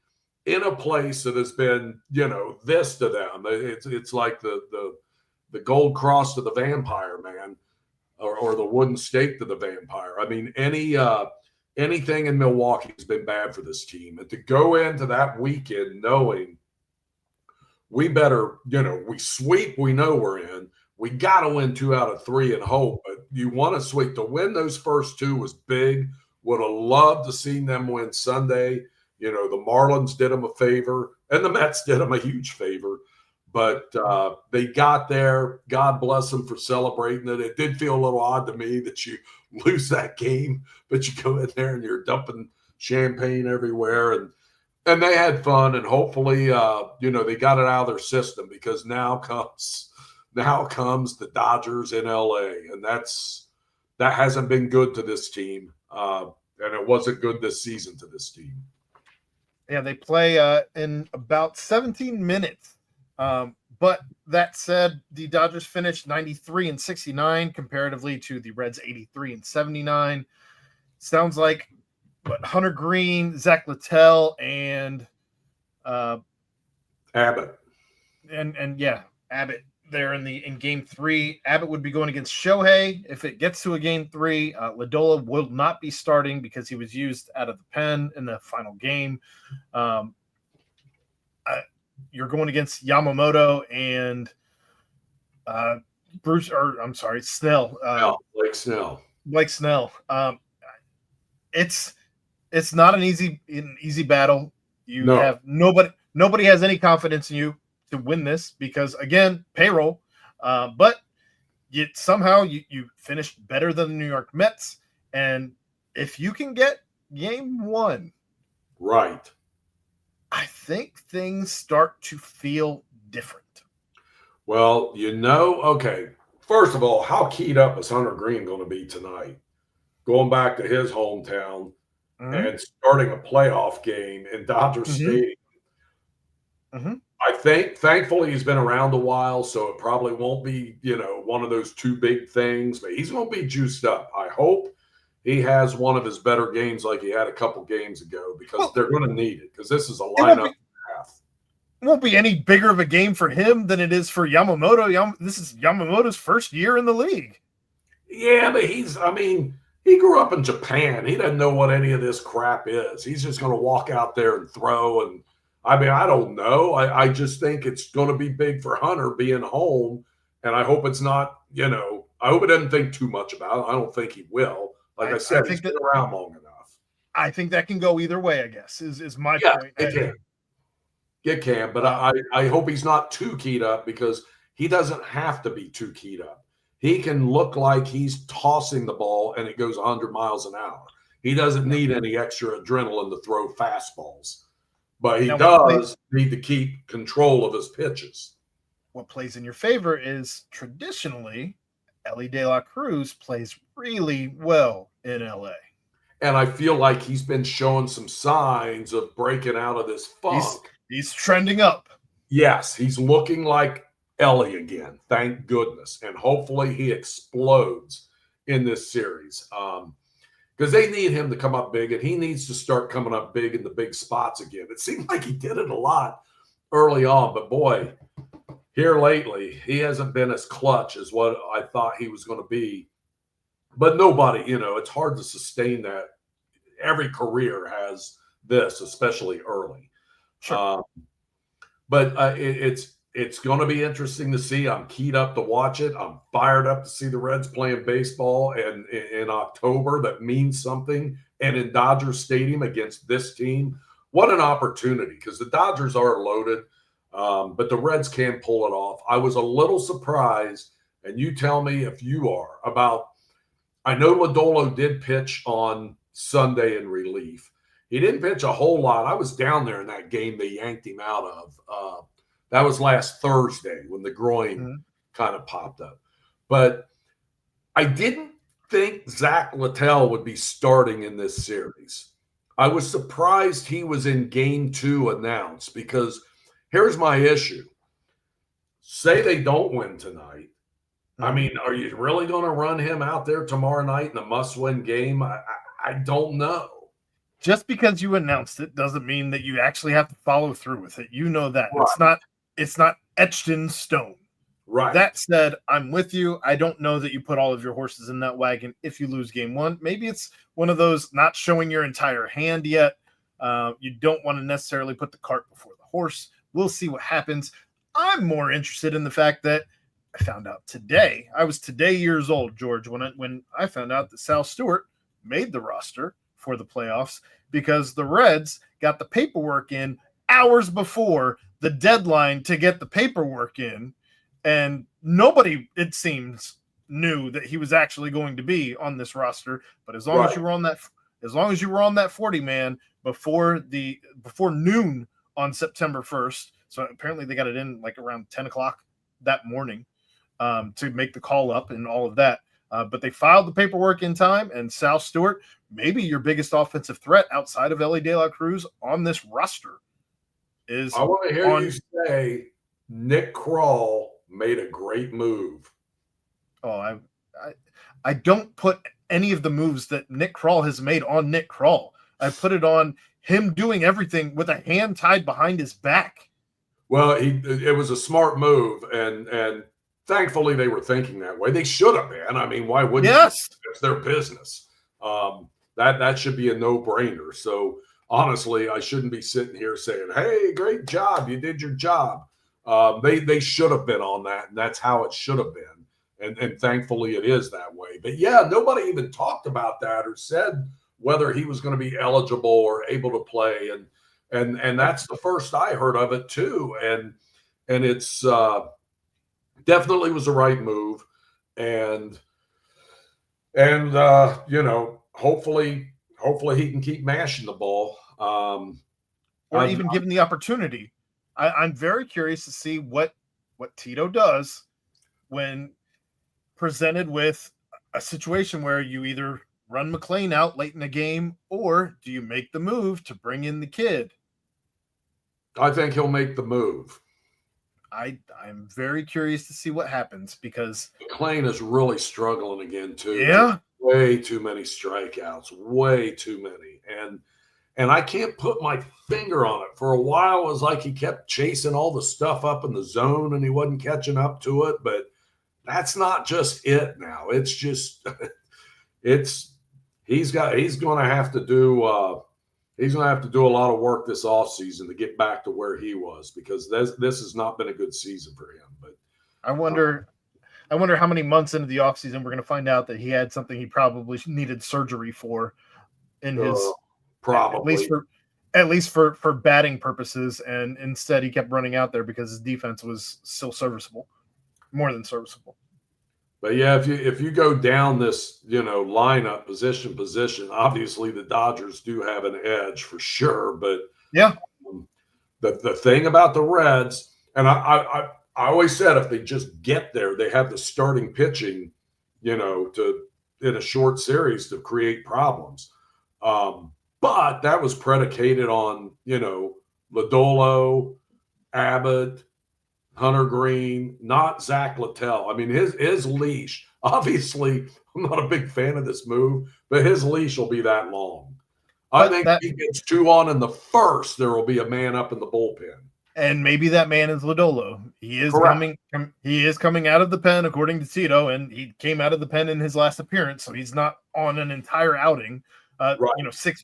In a place that has been, this to them. It's like the gold cross to the vampire, man, or the wooden stake to the vampire. I mean, anything in Milwaukee has been bad for this team. And to go into that weekend knowing we better, we sweep, we know we're in. We got to win 2 out of 3 and hope. But you want to sweep. To win those first 2 was big. Would have loved to see them win Sunday. The Marlins did them a favor, and the Mets did them a huge favor. But they got there. God bless them for celebrating it. It did feel a little odd to me that you lose that game, but you go in there and you're dumping champagne everywhere. And they had fun, and hopefully, they got it out of their system, because now comes the Dodgers in L.A., and that hasn't been good to this team, and it wasn't good this season to this team. Yeah, they play in about 17 minutes. But that said, the Dodgers finished 93-69 comparatively to the Reds 83-79. Sounds like Hunter Green, Zach Littell, and Abbott. And Abbott there in game 3. Abbott would be going against Shohei if it gets to a game 3. Ladola will not be starting because he was used out of the pen in the final game. You're going against Yamamoto and Snell. Blake Snell. It's not an easy battle. Have nobody has any confidence in you to win this because, again, payroll. But you finished better than the New York Mets, and if you can get game 1 right, I think things start to feel different. Well, okay. First of all, how keyed up is Hunter Green going to be tonight? Going back to his hometown and starting a playoff game in Dodger Stadium. Mm-hmm. I think, thankfully, he's been around a while, so it probably won't be, one of those 2 big things, but he's going to be juiced up. I hope he has one of his better games like he had a couple games ago, because they're going to need it, because this is a lineup half. It won't be any bigger of a game for him than it is for Yamamoto. This is Yamamoto's first year in the league. Yeah, but he grew up in Japan. He doesn't know what any of this crap is. He's just going to walk out there and throw. And I don't know. I just think it's going to be big for Hunter being home. And I hope it's not, I hope it doesn't think too much about it. I don't think he will. Like I said, he's been around long enough. I think that can go either way, I guess, is my point. It can, but I hope he's not too keyed up, because he doesn't have to be too keyed up. He can look like he's tossing the ball and it goes 100 miles an hour. He doesn't need any extra adrenaline to throw fastballs, but he does need to keep control of his pitches. What plays in your favor is, traditionally, Ellie De La Cruz plays really well in LA. And I feel like he's been showing some signs of breaking out of this funk. He's trending up. Yes, he's looking like Ellie again. Thank goodness. And hopefully he explodes in this series. Because they need him to come up big, and he needs to start coming up big in the big spots again. It seemed like he did it a lot early on, but boy, here lately, he hasn't been as clutch as what I thought he was going to be. But nobody, it's hard to sustain that. Every career has this, especially early. Sure. But it's going to be interesting to see. I'm keyed up to watch it. I'm fired up to see the Reds playing baseball and in October. That means something. And in Dodger Stadium against this team, what an opportunity, because the Dodgers are loaded, but the Reds can pull it off. I was a little surprised, and you tell me if you are, about – I know Lodolo did pitch on Sunday in relief. He didn't pitch a whole lot. I was down there in that game they yanked him out of. That was last Thursday when the groin kind of popped up. But I didn't think Zach Littell would be starting in this series. I was surprised he was in game 2 announced, because here's my issue. Say they don't win tonight. I mean, are you really going to run him out there tomorrow night in a must-win game? I don't know. Just because you announced it doesn't mean that you actually have to follow through with it. You know that. Right. It's not etched in stone. Right. That said, I'm with you. I don't know that you put all of your horses in that wagon if you lose game 1. Maybe it's one of those not showing your entire hand yet. You don't want to necessarily put the cart before the horse. We'll see what happens. I'm more interested in the fact that I found out today. I was today years old, George, when I found out that Sal Stewart made the roster for the playoffs, because the Reds got the paperwork in hours before the deadline to get the paperwork in, and nobody, it seems, knew that he was actually going to be on this roster. But as long as you were on that 40 man before noon on September 1st, so apparently they got it in like around 10 o'clock that morning to make the call up and all of that. But they filed the paperwork in time, and Sal Stewart, maybe your biggest offensive threat outside of Ellie De La Cruz on this roster, is. I want to hear you say Nick Krall made a great move. Oh, I don't put any of the moves that Nick Krall has made on Nick Krall. I put it on him doing everything with a hand tied behind his back. Well, it was a smart move, and thankfully they were thinking that way. They should have been. I mean, why wouldn't you? It's their business. That should be a no-brainer. So honestly, I shouldn't be sitting here saying, "Hey, great job, you did your job." They should have been on that, and that's how it should have been. And thankfully it is that way. But yeah, nobody even talked about that or said whether he was going to be eligible or able to play. And that's the first I heard of it too. And it's definitely was the right move. And hopefully he can keep mashing the ball. Or even given the opportunity. I'm very curious to see what Tito does when presented with a situation where you either run McLean out late in the game, or do you make the move to bring in the kid? I think he'll make the move. I'm very curious to see what happens, because McLean is really struggling again too. Yeah. Way too many strikeouts, way too many. And I can't put my finger on it. For a while, it was like he kept chasing all the stuff up in the zone and he wasn't catching up to it. But that's not just it now. It's just he's going to have to do a lot of work this offseason to get back to where he was, because this has not been a good season for him. But I wonder how many months into the offseason we're going to find out that he had something he probably needed surgery for in his probably at least for batting purposes, and instead he kept running out there because his defense was still serviceable, more than serviceable. But yeah, if you go down this, lineup position, obviously the Dodgers do have an edge for sure. But yeah, the thing about the Reds, and I always said, if they just get there, they have the starting pitching, to in a short series to create problems. But that was predicated on, Lodolo, Abbott, Hunter Green, not Zach Littell. I mean, his leash, obviously, I'm not a big fan of this move, but his leash will be that long. I think if he gets 2 on in the first, there will be a man up in the bullpen. And maybe that man is Lodolo. He is Correct. coming out of the pen, according to Tito, and he came out of the pen in his last appearance, so he's not on an entire outing. Right. 6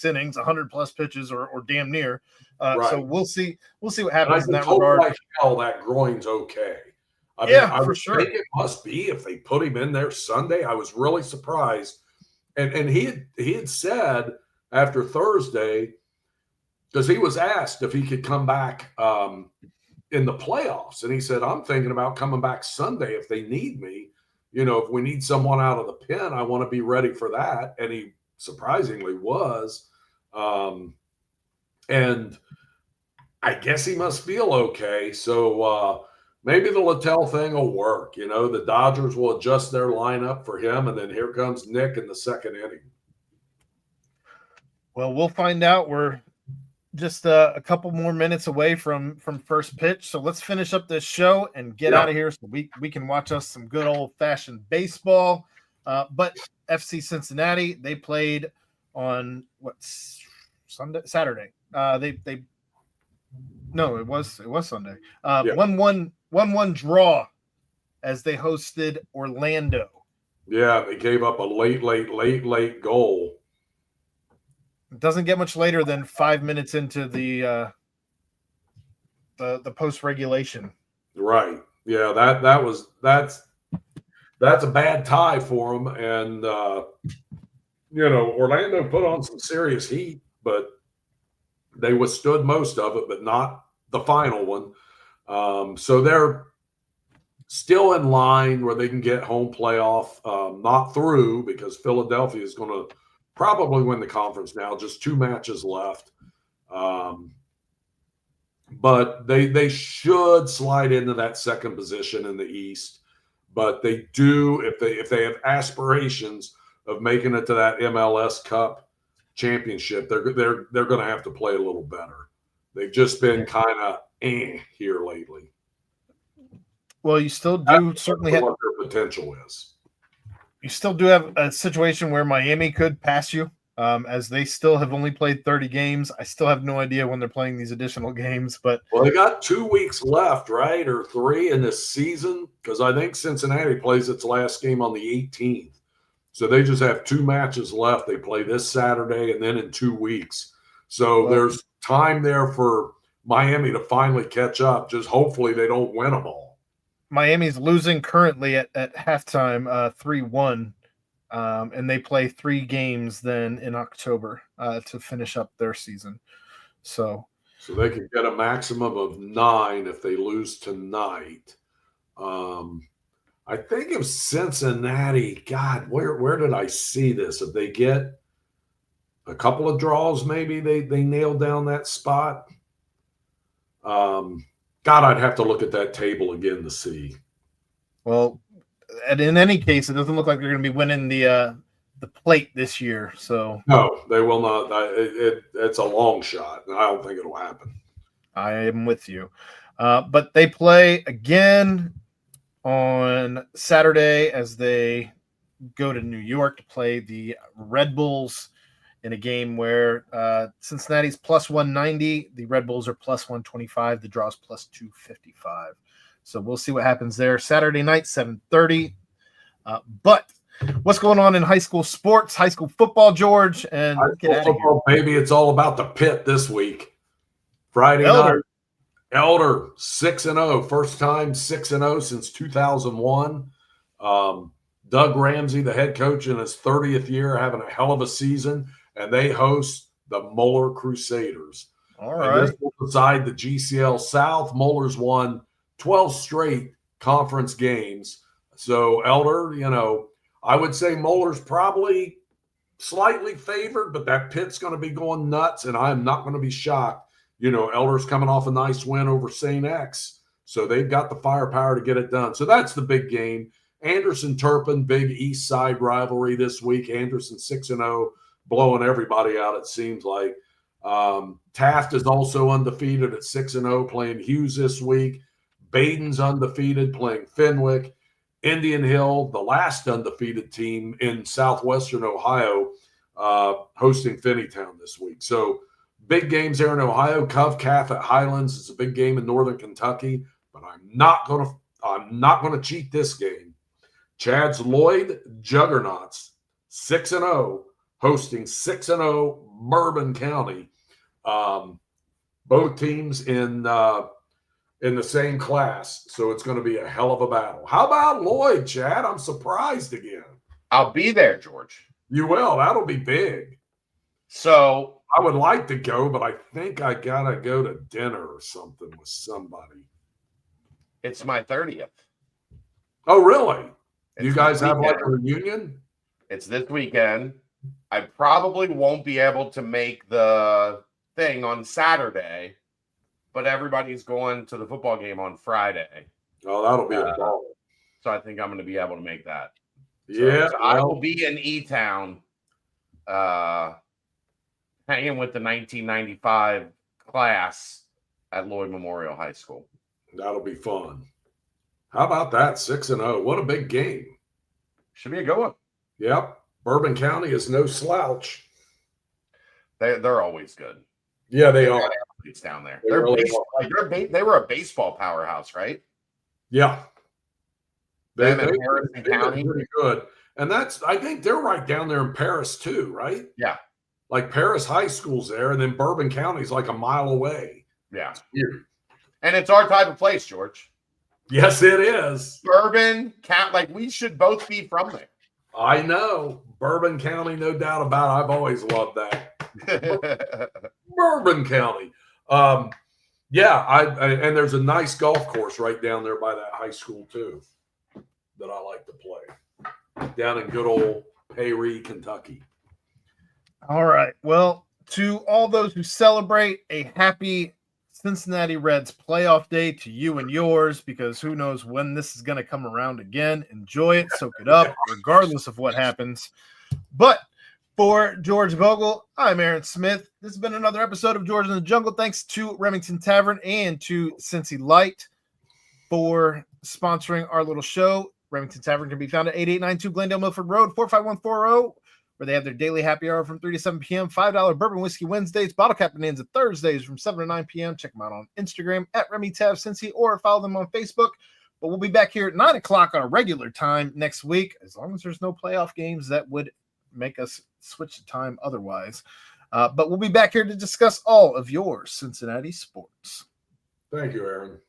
innings, 100+ pitches, or damn near. Right. So we'll see what happens in that told regard. Like hell, that groin's okay. I mean, Yeah, I for sure. think it must be if they put him in there Sunday. I was really surprised, and he had said after Thursday, because he was asked if he could come back in the playoffs, and he said, "I'm thinking about coming back Sunday if they need me. You know, if we need someone out of the pen, I want to be ready for that." And he surprisingly was, and I guess he must feel okay. So maybe the Littell thing will work. You know, the Dodgers will adjust their lineup for him, and then here comes Nick in the second inning. Well, we'll find out. We're just a couple more minutes away from first pitch, so let's finish up this show and get out of here so we can watch us some good old-fashioned baseball. But FC Cincinnati, they played on Saturday. It was Sunday. 1-1 draw as they hosted Orlando. Yeah, they gave up a late goal. It doesn't get much later than 5 minutes into the post regulation. Right. Yeah, that's a bad tie for them, and Orlando put on some serious heat, but they withstood most of it, but not the final one. So they're still in line where they can get home playoff, not through, because Philadelphia is going to probably win the conference now, just 2 matches left. But they should slide into that second position in the East. But they do, if they have aspirations of making it to that MLS Cup championship, they're going to have to play a little better. They've just been kind of here lately. Well, you still do certainly have what their potential is. You still do have a situation where Miami could pass you, as they still have only played 30 games. I still have no idea when they're playing these additional games, but they got 2 weeks left, right, or 3 in this season, because I think Cincinnati plays its last game on the 18th. So they just have 2 matches left. They play this Saturday and then in 2 weeks. So there's time there for Miami to finally catch up. Just hopefully they don't win them all. Miami's losing currently at halftime 3-1, and they play 3 games then in October to finish up their season. So they could get a maximum of 9 if they lose tonight. I think of Cincinnati, God, where did I see this? If they get a couple of draws, maybe they nail down that spot. God, I'd have to look at that table again to see. Well, and in any case, it doesn't look like they're going to be winning the plate this year. So no, they will not. It's a long shot, and I don't think it'll happen. I am with you. But they play again on Saturday as they go to New York to play the Red Bulls in a game where Cincinnati's plus 190, the Red Bulls are plus 125, the draw's plus 255. So we'll see what happens there. Saturday night, 7:30. But what's going on in high school sports, high school football, George? And get out of here. Maybe it's all about the pit this week. Friday night. Elder 6-0, first time 6-0 since 2001. Doug Ramsey, the head coach in his 30th year, having a hell of a season, and they host the Moeller Crusaders. All right. And this will decide the GCL South. Moeller's won 12 straight conference games. So, Elder, I would say Moeller's probably slightly favored, but that pit's going to be going nuts, and I'm not going to be shocked. Elder's coming off a nice win over St. X, so they've got the firepower to get it done. So that's the big game. Anderson-Turpin, big East Side rivalry this week. Anderson 6-0, blowing everybody out, it seems like. Taft is also undefeated at 6-0, playing Hughes this week. Baden's undefeated, playing Fenwick. Indian Hill, the last undefeated team in southwestern Ohio, hosting Finneytown this week. So big games there in Ohio. Cov-Cath at Highlands. It's a big game in northern Kentucky, but I'm not gonna cheat this game. Chad's Lloyd Juggernauts, 6-0, hosting 6-0 Bourbon County. Both teams in the same class, so it's going to be a hell of a battle. How about Lloyd, Chad? I'm surprised again. I'll be there, George. You will. That'll be big. So I would like to go, but I think I got to go to dinner or something with somebody. it's my 30th. Oh, really? It's You guys this have like a weekend. reunion? It's this weekend. I probably won't be able to make the thing on Saturday, but everybody's going to the football game on Friday. Oh, that'll be a ball. So I think I'm going to be able to make that. Yeah. So I will be in E-Town hanging with the 1995 class at Lloyd Memorial High School. That'll be fun. How about that? 6-0. What a big game. Should be a good one. Yep. Bourbon County is no slouch. They're always good. Yeah, they are. Athletes down there. They They're really they were a baseball powerhouse, right? Yeah. Them in Harrison They've been County. pretty good. And I think they're right down there in Paris too, right? Yeah. Like Paris High School's there, and then Bourbon County's like a mile away. Yeah. Weird. And it's our type of place, George. Yes, it is. Bourbon County, like we should both be from I know. Bourbon County, no doubt about it. I've always loved that. there. Bourbon County. Yeah, and there's a nice golf course right down there by that high school too that I like to play. Down in good old Payre, Kentucky. All right. Well, to all those who celebrate, a happy Cincinnati Reds playoff day to you and yours, because who knows when this is going to come around again. Enjoy it, soak it up, regardless of what happens. But for George Vogel, I'm Aaron Smith. This has been another episode of George in the Jungle. Thanks to Remington Tavern and to Cincy Light for sponsoring our little show. Remington Tavern can be found at 8892 Glendale Milford Road, 45140, where they have their daily happy hour from 3 to 7 p.m., $5 bourbon whiskey Wednesdays, bottle cap bonanza Thursdays from 7 to 9 p.m. Check them out on Instagram at RemyTavCincy or follow them on Facebook. But we'll be back here at 9 o'clock on a regular time next week, as long as there's no playoff games that would make us switch the time otherwise. But we'll be back here to discuss all of your Cincinnati sports. Thank you, Aaron.